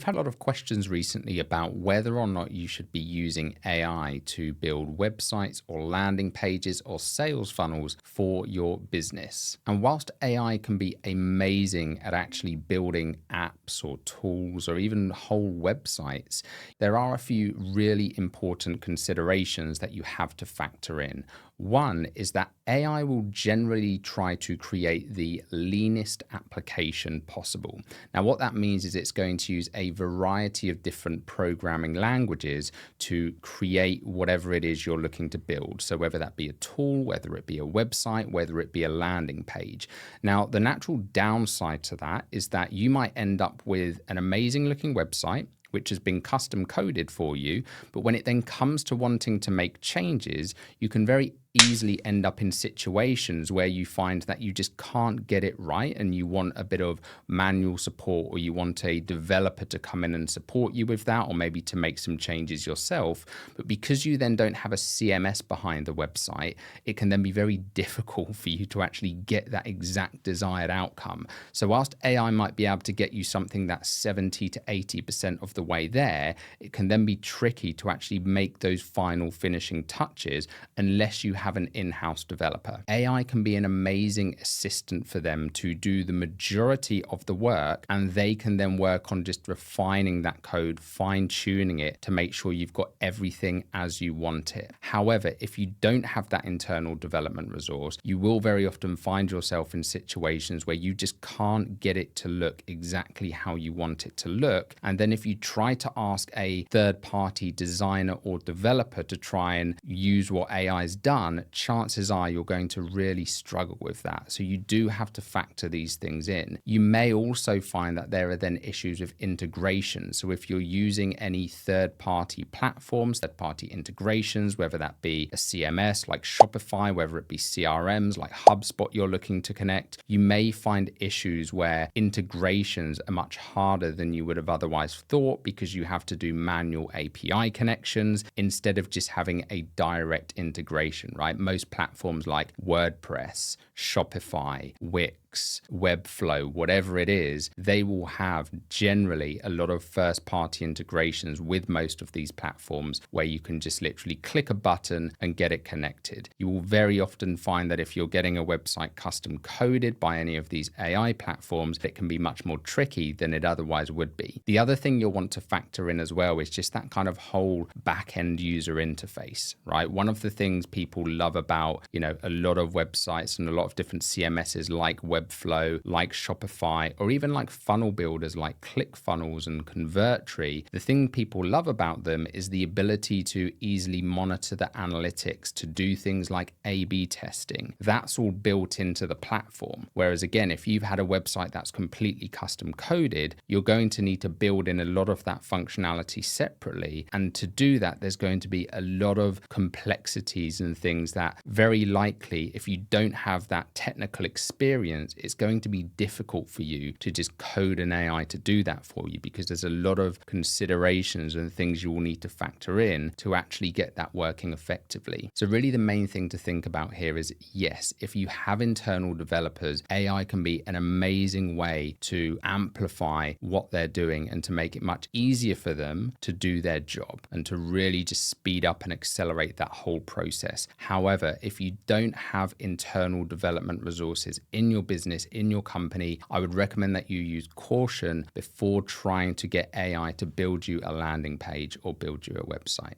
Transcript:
We've had a lot of questions recently about whether or not you should be using AI to build websites or landing pages or sales funnels for your business. And whilst AI can be amazing at actually building apps or tools or even whole websites, there are a few really important considerations that you have to factor in. One is that AI will generally try to create the leanest application possible. Now, what that means is it's going to use a variety of different programming languages to create whatever it is you're looking to build. So whether that be a tool, whether it be a website, whether it be a landing page. Now, the natural downside to that is that you might end up with an amazing looking website which has been custom coded for you. But when it then comes to wanting to make changes, you can very easily end up in situations where you find that you just can't get it right and you want a bit of manual support, or you want a developer to come in and support you with that, or maybe to make some changes yourself. But because you then don't have a CMS behind the website, it can then be very difficult for you to actually get that exact desired outcome. So whilst AI might be able to get you something that's 70 to 80% of the way there, it can then be tricky to actually make those final finishing touches unless you have an in-house developer. AI can be an amazing assistant for them to do the majority of the work, and they can then work on just refining that code, fine-tuning it to make sure you've got everything as you want it. However, if you don't have that internal development resource, you will very often find yourself in situations where you just can't get it to look exactly how you want it to look. And then if you try to ask a third-party designer or developer to try and use what AI has done, chances are you're going to really struggle with that. So you do have to factor these things in. You may also find that there are then issues with integration. So if you're using any third-party platforms, third-party integrations, whether that be a CMS like Shopify, whether it be CRMs like HubSpot you're looking to connect, you may find issues where integrations are much harder than you would have otherwise thought, because you have to do manual API connections instead of just having a direct integration, right? Most platforms like WordPress, Shopify, Wix, Webflow, whatever it is, they will have generally a lot of first-party integrations with most of these platforms where you can just literally click a button and get it connected. You will very often find that if you're getting a website custom coded by any of these AI platforms, it can be much more tricky than it otherwise would be. The other thing you'll want to factor in as well is just that kind of whole back-end user interface, right? One of the things people love about, a lot of websites and a lot of different CMSs like Webflow, like Shopify, or even like funnel builders like ClickFunnels and Convertry, the thing people love about them is the ability to easily monitor the analytics, to do things like A/B testing. That's all built into the platform. Whereas again, if you've had a website that's completely custom coded, you're going to need to build in a lot of that functionality separately. And to do that, there's going to be a lot of complexities and things that very likely, if you don't have that technical experience, it's going to be difficult for you to just code an AI to do that for you, because there's a lot of considerations and things you will need to factor in to actually get that working effectively. So really the main thing to think about here is, yes, if you have internal developers, AI can be an amazing way to amplify what they're doing and to make it much easier for them to do their job and to really just speed up and accelerate that whole process. However, if you don't have internal development resources in your business, in your company, I would recommend that you use caution before trying to get AI to build you a landing page or build you a website.